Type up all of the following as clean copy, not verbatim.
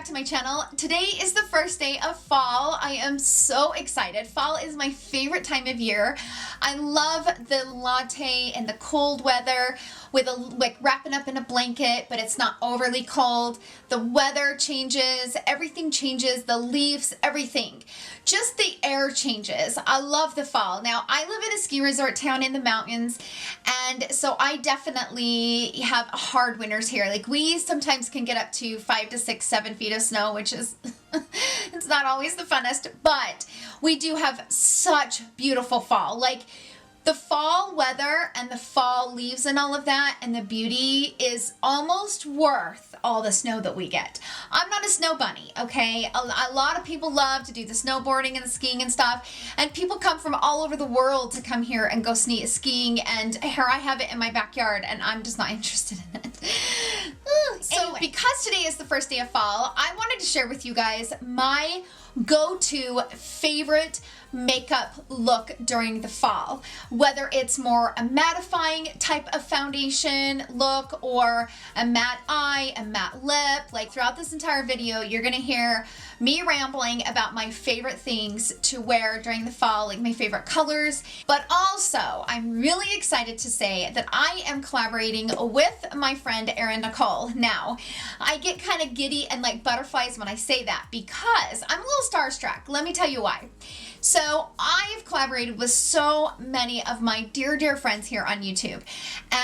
to my channel. Today is the first day of fall. I am so excited. Fall is my favorite time of year. I love the latte and the cold weather with like wrapping up in a blanket, but it's not overly cold. The weather changes, everything changes, the leaves, everything. Just the air changes. I love the fall. Now, I live in a ski resort town in the mountains, and so I definitely have hard winters here. Like, we sometimes can get up to 5 to 6, 7 feet of snow, which is, it's not always the funnest, but we do have such beautiful fall. Like, the fall weather and the fall leaves and all of that and the beauty is almost worth all the snow that we get. I'm not a snow bunny, okay? A lot of people love to do the snowboarding and the skiing and stuff, and people come from all over the world to come here and go skiing, and here I have it in my backyard and I'm just not interested in it. So anyway, because today is the first day of fall, I wanted to share with you guys my go-to favorite makeup look during the fall. Whether it's more a mattifying type of foundation look or a matte eye, a matte lip. Like, throughout this entire video, you're gonna hear me rambling about my favorite things to wear during the fall, like my favorite colors. But also, I'm really excited to say that I am collaborating with my friend Erin Nicole. Now, I get kind of giddy and like butterflies when I say that because I'm a little starstruck. Let me tell you why. So I've collaborated with so many of my dear, dear friends here on YouTube,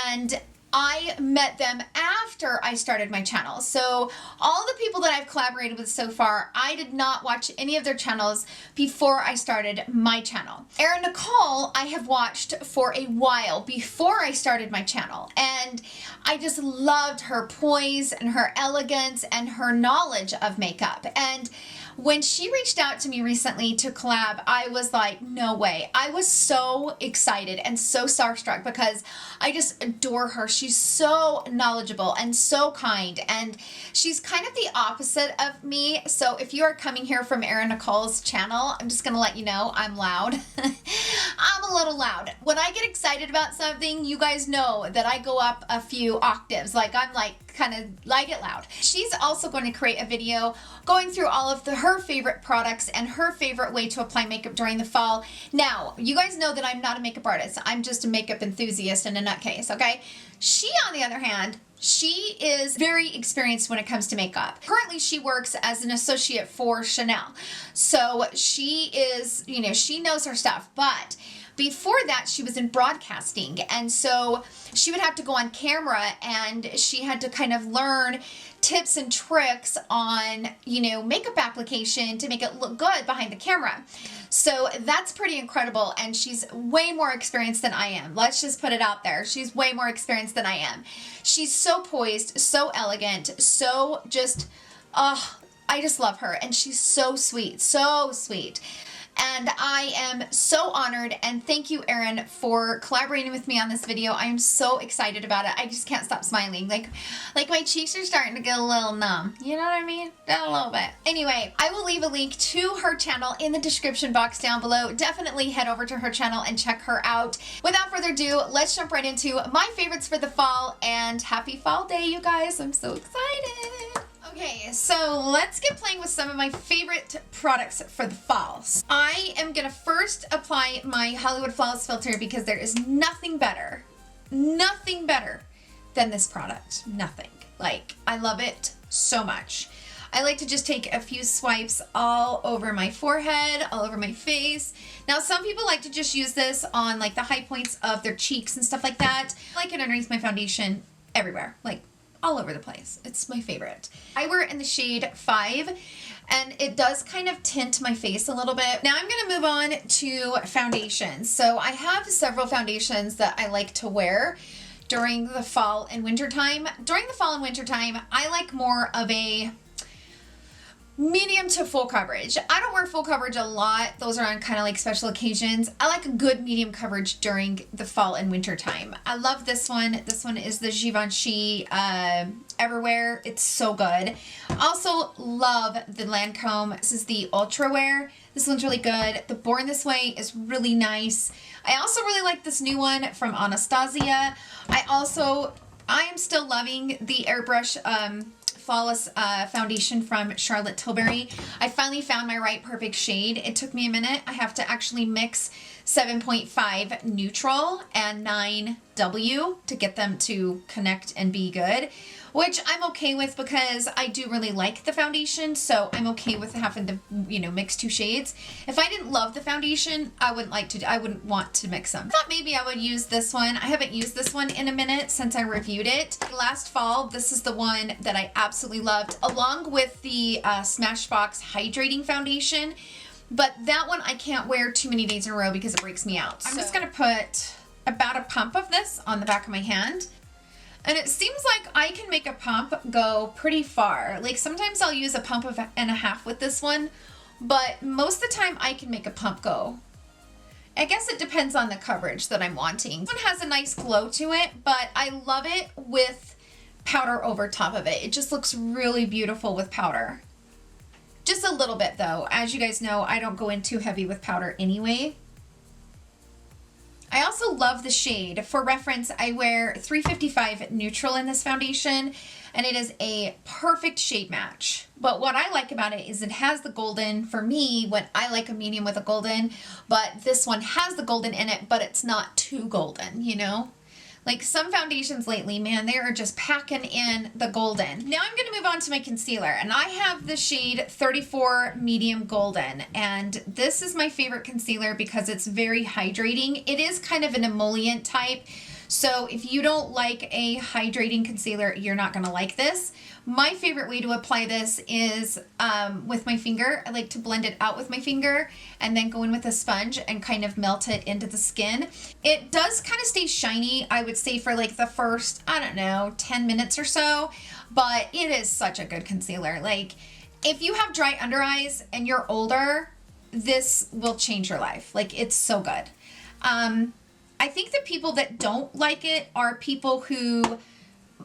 and I met them after I started my channel. So all the people that I've collaborated with so far, I did not watch any of their channels before I started my channel. Erin Nicole, I have watched for a while before I started my channel, and I just loved her poise and her elegance and her knowledge of makeup. And when she reached out to me recently to collab, I was like, no way. I was so excited and so starstruck because I just adore her. She's so knowledgeable and so kind, and she's kind of the opposite of me. So if you are coming here from Erin Nicole's channel, I'm just gonna let you know I'm loud. I'm a little loud. When I get excited about something, you guys know that I go up a few octaves. Like, I'm like, kind of like it loud. She's also going to create a video going through all of her favorite products and her favorite way to apply makeup during the fall. Now, you guys know that I'm not a makeup artist. I'm just a makeup enthusiast in a nutcase, okay? She, on the other hand, she is very experienced when it comes to makeup. Currently, she works as an associate for Chanel. So she is, you know, she knows her stuff, but before that, she was in broadcasting, and so she would have to go on camera, and she had to kind of learn tips and tricks on, you know, makeup application to make it look good behind the camera. So that's pretty incredible, and she's way more experienced than I am. Let's just put it out there. She's way more experienced than I am. She's so poised, so elegant, so just, I just love her, and she's so sweet, so sweet. And I am so honored, and thank you, Erin, for collaborating with me on this video. I am so excited about it. I just can't stop smiling. Like my cheeks are starting to get a little numb. You know what I mean? A little bit. Anyway, I will leave a link to her channel in the description box down below. Definitely head over to her channel and check her out. Without further ado, let's jump right into my favorites for the fall, and happy fall day, you guys. I'm so excited. Okay, so let's get playing with some of my favorite products for the fall. I am gonna first apply my Hollywood Flawless filter because there is nothing better than this product. Nothing. Like, I love it so much. I like to just take a few swipes all over my forehead, all over my face. Now, some people like to just use this on like the high points of their cheeks and stuff like that. I like it underneath my foundation everywhere. Like, all over the place. It's my favorite. I wear it in the shade 5, and it does kind of tint my face a little bit. Now I'm gonna move on to foundations. So I have several foundations that I like to wear during the fall and winter time. During the fall and winter time, I like more of a medium to full coverage. I don't wear full coverage a lot. Those are on kind of like special occasions. I like a good medium coverage during the fall and winter time. I love this one. This one is the Givenchy Everwear. It's so good. Also love the Lancome. This is the Ultra Wear. This one's really good. The Born This Way is really nice. I also really like this new one from Anastasia. I am still loving the Airbrush Flawless foundation from Charlotte Tilbury. I finally found my right perfect shade. It took me a minute. I have to actually mix 7.5 neutral and 9W to get them to connect and be good, which I'm okay with because I do really like the foundation, so I'm okay with having to, you know, mix two shades. If I didn't love the foundation, I wouldn't want to mix them. I thought maybe I would use this one. I haven't used this one in a minute since I reviewed it. Last fall, this is the one that I absolutely loved, along with the Smashbox Hydrating Foundation. But that one I can't wear too many days in a row because it breaks me out. I'm just gonna put about a pump of this on the back of my hand. And it seems like I can make a pump go pretty far. Like sometimes I'll use a pump and a half with this one, but most of the time I can make a pump go. I guess it depends on the coverage that I'm wanting. This one has a nice glow to it, but I love it with powder over top of it. It just looks really beautiful with powder. Just a little bit though. As you guys know, I don't go in too heavy with powder anyway. I also love the shade. For reference, I wear 355 neutral in this foundation, and it is a perfect shade match. But what I like about it is it has the golden. For me, when I like a medium with a golden, but this one has the golden in it, but it's not too golden, you know? Like some foundations lately, man, they are just packing in the golden. Now I'm going to move on to my concealer, and I have the shade 34 Medium Golden, and this is my favorite concealer because it's very hydrating. It is kind of an emollient type, so if you don't like a hydrating concealer, you're not going to like this. My favorite way to apply this is with my finger. I like to blend it out with my finger and then go in with a sponge and kind of melt it into the skin. It does kind of stay shiny, I would say, for like the first, I don't know, 10 minutes or so, but it is such a good concealer. Like if you have dry under eyes and you're older, this will change your life. Like it's so good. I think the people that don't like it are people who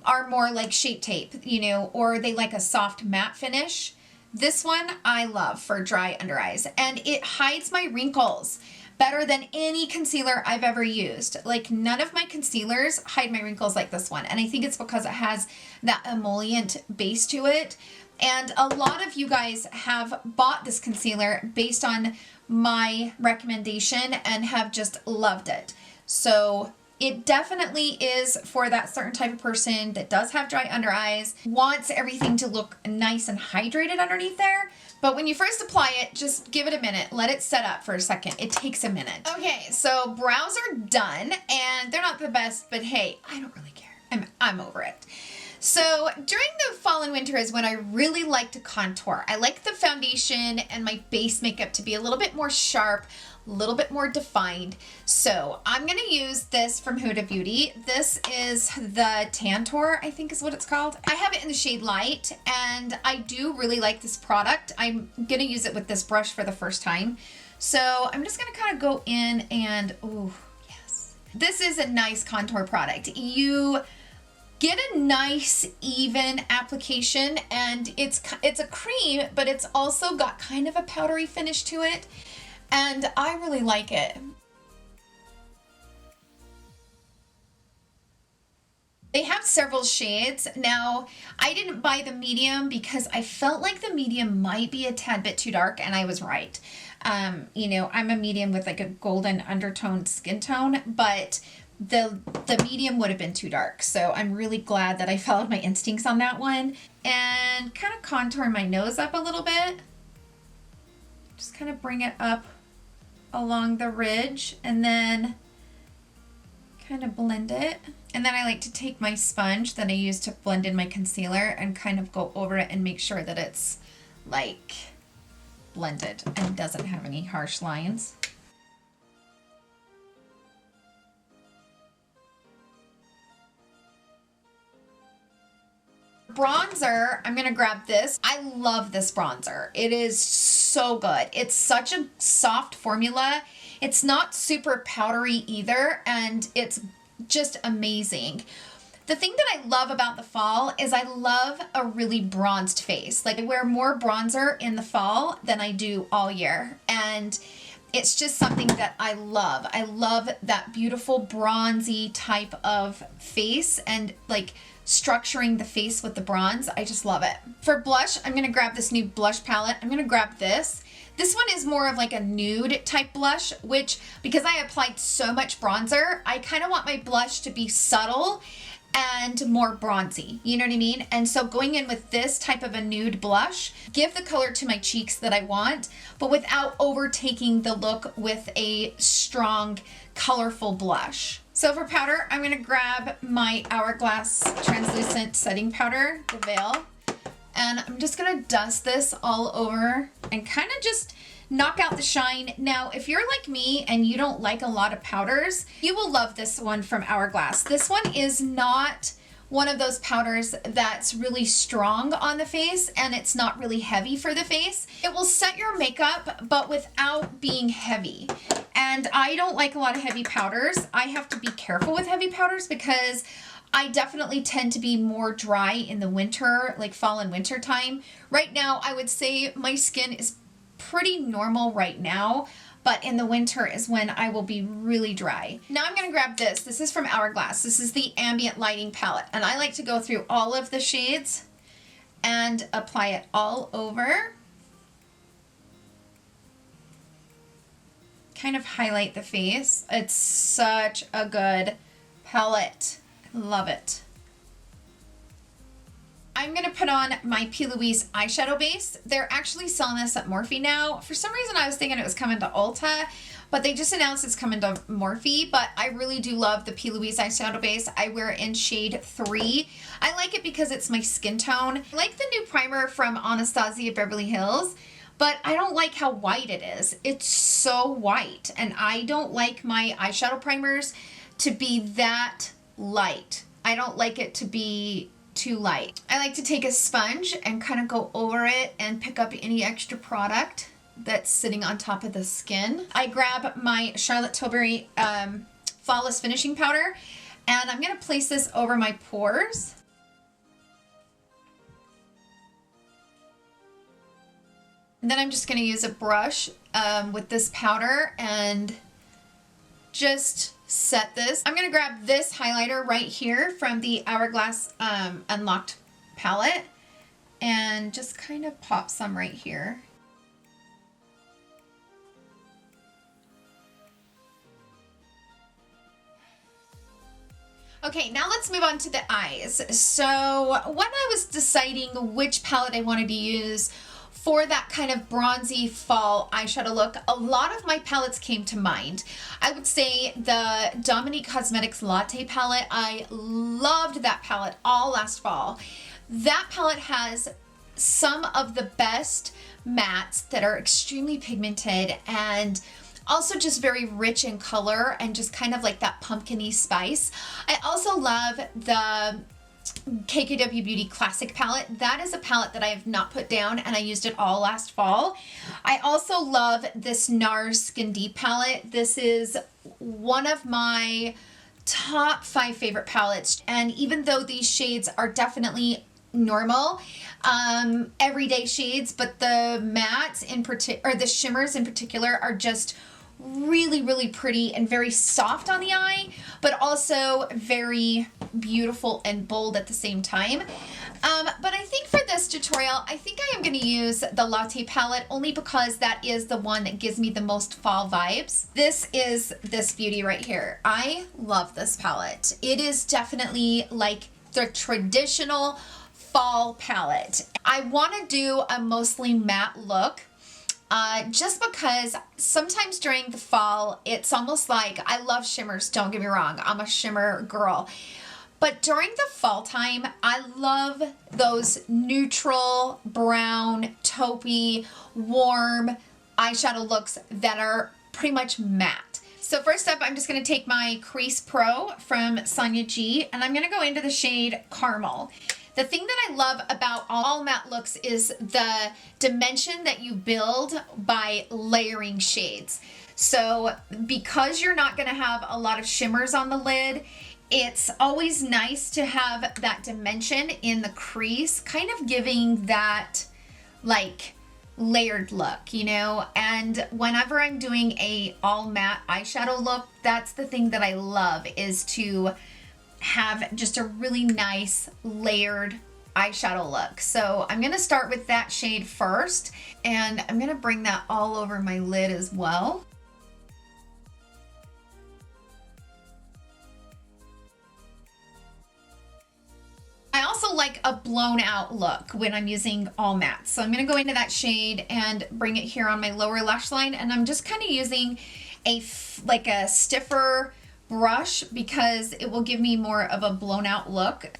are more like Shape Tape, you know, or they like a soft matte finish. This one I love for dry under eyes, and it hides my wrinkles better than any concealer I've ever used. Like none of my concealers hide my wrinkles like this one, and I think it's because it has that emollient base to it. And a lot of you guys have bought this concealer based on my recommendation and have just loved it. So it definitely is for that certain type of person that does have dry under eyes, wants everything to look nice and hydrated underneath there. But when you first apply it, just give it a minute. Let it set up for a second. It takes a minute. Okay, so brows are done, and they're not the best, but hey, I don't really care. I'm over it. So during the fall and winter is when I really like to contour. I like the foundation and my base makeup to be a little bit more sharp, a little bit more defined. So I'm going to use this from Huda Beauty. This is the Tantour, I think is what it's called. I have it in the shade Light, and I do really like this product. I'm going to use it with this brush for the first time. So I'm just going to kind of go in and, oh, yes. This is a nice contour product. You get a nice even application, and it's a cream, but it's also got kind of a powdery finish to it, and I really like it. They have several shades. Now, I didn't buy the medium because I felt like the medium might be a tad bit too dark, and I was right. You know, I'm a medium with like a golden undertone skin tone, but the medium would have been too dark. So I'm really glad that I followed my instincts on that one, and kind of contour my nose up a little bit. Just kind of bring it up along the ridge and then kind of blend it. And then I like to take my sponge that I use to blend in my concealer and kind of go over it and make sure that it's like blended and doesn't have any harsh lines. Bronzer, I'm gonna grab this. I love this bronzer. It is so good. It's such a soft formula. It's not super powdery either, and it's just amazing. The thing that I love about the fall is I love a really bronzed face. Like I wear more bronzer in the fall than I do all year, and it's just something that I love. I love that beautiful bronzy type of face and like structuring the face with the bronze. I just love it. For blush, I'm gonna grab this new blush palette. I'm gonna grab this. This one is more of like a nude type blush, which because I applied so much bronzer, I kind of want my blush to be subtle and more bronzy, you know what I mean? And so going in with this type of a nude blush, give the color to my cheeks that I want, but without overtaking the look with a strong, colorful blush. So for powder, I'm gonna grab my Hourglass translucent setting powder, the Veil, and I'm just gonna dust this all over and kind of just knock out the shine. Now, if you're like me and you don't like a lot of powders, you will love this one from Hourglass. This one is not one of those powders that's really strong on the face, and it's not really heavy for the face. It will set your makeup, but without being heavy. And I don't like a lot of heavy powders. I have to be careful with heavy powders because I definitely tend to be more dry in the winter, like fall and winter time. Right now, I would say my skin is pretty normal right now, but in the winter is when I will be really dry. Now I'm gonna grab this. This is from Hourglass. This is the Ambient Lighting Palette, and I like to go through all of the shades and apply it all over. Kind of highlight the face. It's such a good palette. I love it. I'm gonna put on my P. Louise eyeshadow base. They're actually selling this at Morphe now. For some reason I was thinking it was coming to Ulta, but they just announced it's coming to Morphe, but I really do love the P. Louise eyeshadow base. I wear it in shade 3. I like it because it's my skin tone. I like the new primer from Anastasia Beverly Hills, but I don't like how white it is. It's so white, and I don't like my eyeshadow primers to be that light. I don't like it to be too light. I like to take a sponge and kind of go over it and pick up any extra product that's sitting on top of the skin. I grab my Charlotte Tilbury Flawless Finishing Powder, and I'm gonna place this over my pores. And then I'm just gonna use a brush with this powder and just set this. I'm gonna grab this highlighter right here from the Hourglass Unlocked palette and just kind of pop some right here. Okay, now let's move on to the eyes. So when I was deciding which palette I wanted to use for that kind of bronzy fall eyeshadow look, a lot of my palettes came to mind. I would say the Dominique Cosmetics Latte palette. I loved that palette all last fall. That palette has some of the best mattes that are extremely pigmented and also just very rich in color and just kind of like that pumpkin-y spice. I also love the Kkw Beauty Classic palette. That is a palette that I have not put down, and I used it all last fall. I also love this NARS Skin Deep palette. This is one of my top 5 favorite palettes, and even though these shades are definitely normal everyday shades, but the mattes in particular, or the shimmers in particular, are just really pretty and very soft on the eye, but also very beautiful and bold at the same time. But I think for this tutorial, I think I am going to use the Latte palette only because that is the one that gives me the most fall vibes. This is this beauty right here. I love this palette. It is definitely like the traditional fall palette. I want to do a mostly matte look. Just because sometimes during the fall, it's almost like, I love shimmers, don't get me wrong, I'm a shimmer girl. But during the fall time, I love those neutral, brown, taupey, warm eyeshadow looks that are pretty much matte. So first up, I'm just going to take my Crease Pro from Sonia G, and I'm going to go into the shade Caramel. The thing that I love about all matte looks is the dimension that you build by layering shades. So because you're not going to have a lot of shimmers on the lid, it's always nice to have that dimension in the crease, kind of giving that like layered look, you know, and whenever I'm doing a all matte eyeshadow look, that's the thing that I love, is to have just a really nice layered eyeshadow look. So I'm gonna start with that shade first, and I'm gonna bring that all over my lid as well. I also like a blown out look when I'm using all matte. So I'm going to go into that shade and bring it here on my lower lash line. And I'm just kind of using a stiffer brush because it will give me more of a blown out look.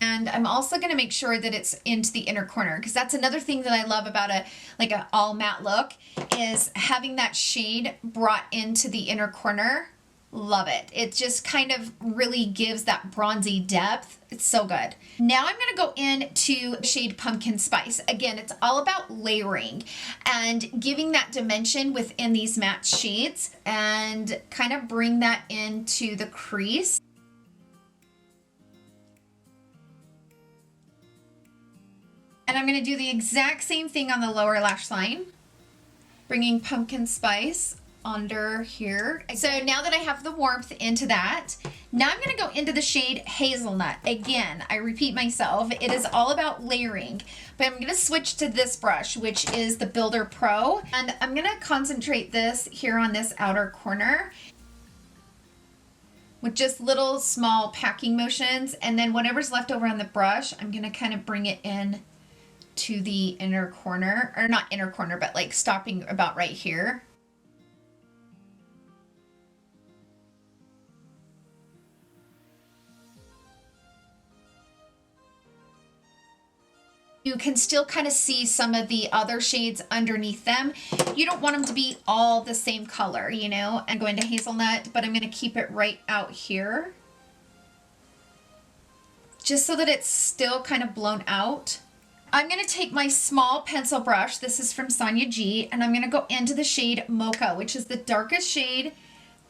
And I'm also going to make sure that it's into the inner corner, because that's another thing that I love about a all matte look, is having that shade brought into the inner corner. Love it. It just kind of really gives that bronzy depth. It's so good. Now I'm going to go into shade Pumpkin Spice. Again, it's all about layering and giving that dimension within these matte shades, and kind of bring that into the crease. And I'm going to do the exact same thing on the lower lash line, bringing Pumpkin Spice under here. So now that I have the warmth into that, now I'm going to go into the shade Hazelnut. Again, I repeat myself, it is all about layering, but I'm going to switch to this brush, which is the Builder Pro, and I'm going to concentrate this here on this outer corner with just little small packing motions, and then whatever's left over on the brush, I'm going to kind of bring it in to the inner corner, or not inner corner, but like stopping about right here. You can still kind of see some of the other shades underneath them. You don't want them to be all the same color, you know. I'm going to Hazelnut, but I'm going to keep it right out here, just so that it's still kind of blown out. I'm going to take my small pencil brush, this is from Sonia G, and I'm going to go into the shade Mocha, which is the darkest shade,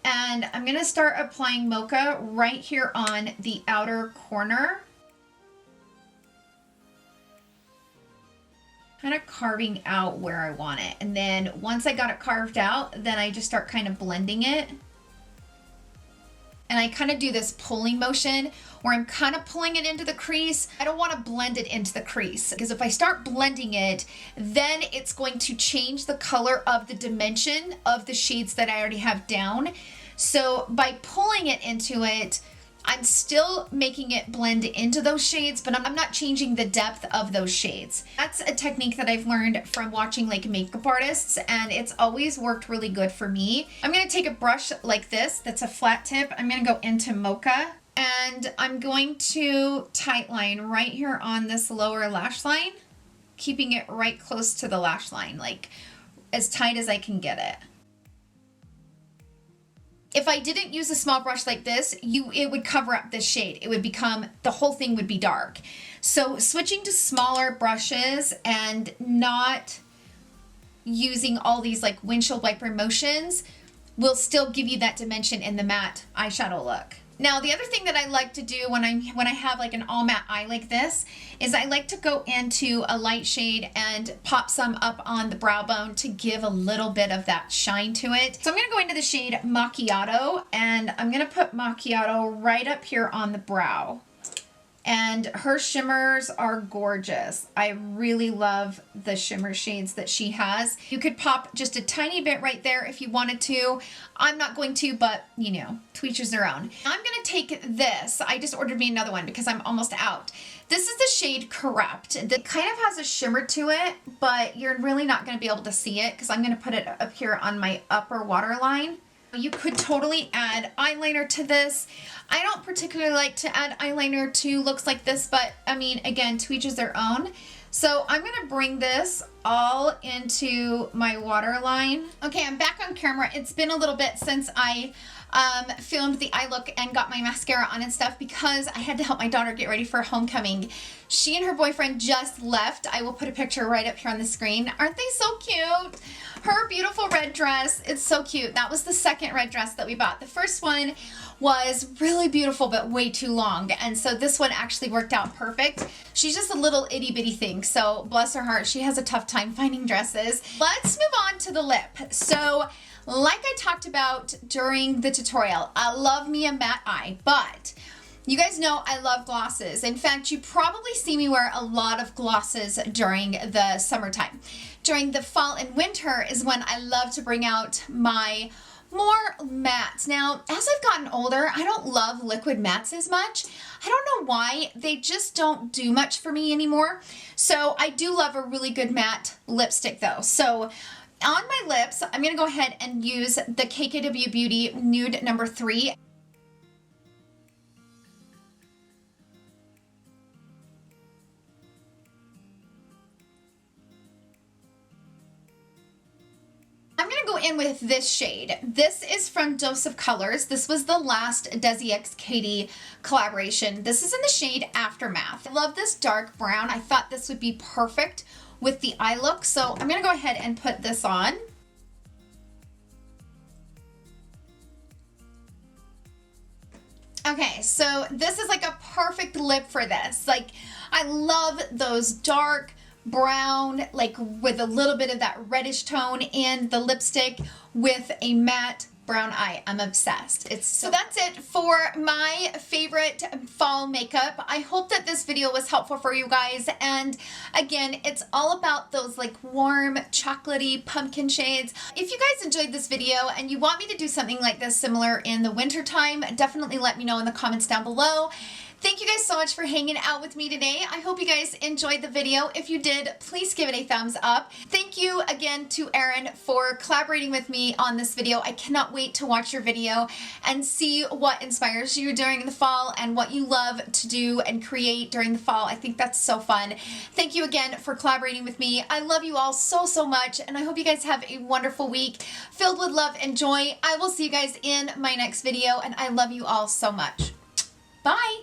and I'm going to start applying Mocha right here on the outer corner. Kind of carving out where I want it, and then once I got it carved out, then I just start kind of blending it. And I kind of do this pulling motion where I'm kind of pulling it into the crease. I don't want to blend it into the crease, because if I start blending it, then it's going to change the color of the dimension of the shades that I already have down. So by pulling it into it, I'm still making it blend into those shades, but I'm not changing the depth of those shades. That's a technique that I've learned from watching like makeup artists, and it's always worked really good for me. I'm going to take a brush like this that's a flat tip. I'm going to go into Mocha, and I'm going to tight line right here on this lower lash line, keeping it right close to the lash line, like as tight as I can get it. If I didn't use a small brush like this, it would cover up this shade. It would become, the whole thing would be dark. So switching to smaller brushes and not using all these like windshield wiper motions will still give you that dimension in the matte eyeshadow look. Now, the other thing that I like to do when I have like an all matte eye like this is I like to go into a light shade and pop some up on the brow bone to give a little bit of that shine to it. So I'm going to go into the shade Macchiato, and I'm going to put Macchiato right up here on the brow. And her shimmers are gorgeous. I really love the shimmer shades that she has. You could pop just a tiny bit right there if you wanted to. I'm not going to, but you know, to each their own. I'm gonna take this. I just ordered me another one because I'm almost out. This is the shade Corrupt. It kind of has a shimmer to it, but you're really not gonna be able to see it because I'm gonna put it up here on my upper waterline. You could totally add eyeliner to this. I don't particularly like to add eyeliner to looks like this, but I mean, again, to each their own. So I'm gonna bring this all into my waterline. Okay, I'm back on camera. It's been a little bit since I filmed the eye look and got my mascara on and stuff because I had to help my daughter get ready for homecoming. She and her boyfriend just left. I will put a picture right up here on the screen. Aren't they so cute? Her beautiful red dress, it's so cute. That was the second red dress that we bought. The first one was really beautiful but way too long, and so this one actually worked out perfect. She's just a little itty bitty thing, so bless her heart, she has a tough time finding dresses. Let's move on to the lip. So like I talked about during the tutorial, I love me a matte eye, but you guys know I love glosses. In fact, you probably see me wear a lot of glosses during the summertime. During the fall and winter is when I love to bring out my more mattes. Now, as I've gotten older, I don't love liquid mattes as much. I don't know why. They just don't do much for me anymore. So I do love a really good matte lipstick though. So on my lips, I'm going to go ahead and use the Kkw Beauty Nude number 3. I'm going to go in with this shade. This is from Dose of Colors. This was the last Desi x Katy collaboration. This is in the shade Aftermath. I love this dark brown. I thought this would be perfect with the eye look. So I'm going to go ahead and put this on. Okay, so this is like a perfect lip for this. Like, I love those dark brown, like with a little bit of that reddish tone in the lipstick with a matte brown eye. I'm obsessed. So that's it for my favorite fall makeup. I hope that this video was helpful for you guys. And again, it's all about those like warm, chocolatey pumpkin shades. If you guys enjoyed this video and you want me to do something like this similar in the winter time, definitely let me know in the comments down below. Thank you guys so much for hanging out with me today. I hope you guys enjoyed the video. If you did, please give it a thumbs up. Thank you again to Erin for collaborating with me on this video. I cannot wait to watch your video and see what inspires you during the fall and what you love to do and create during the fall. I think that's so fun. Thank you again for collaborating with me. I love you all so, so much, and I hope you guys have a wonderful week filled with love and joy. I will see you guys in my next video, and I love you all so much. Bye!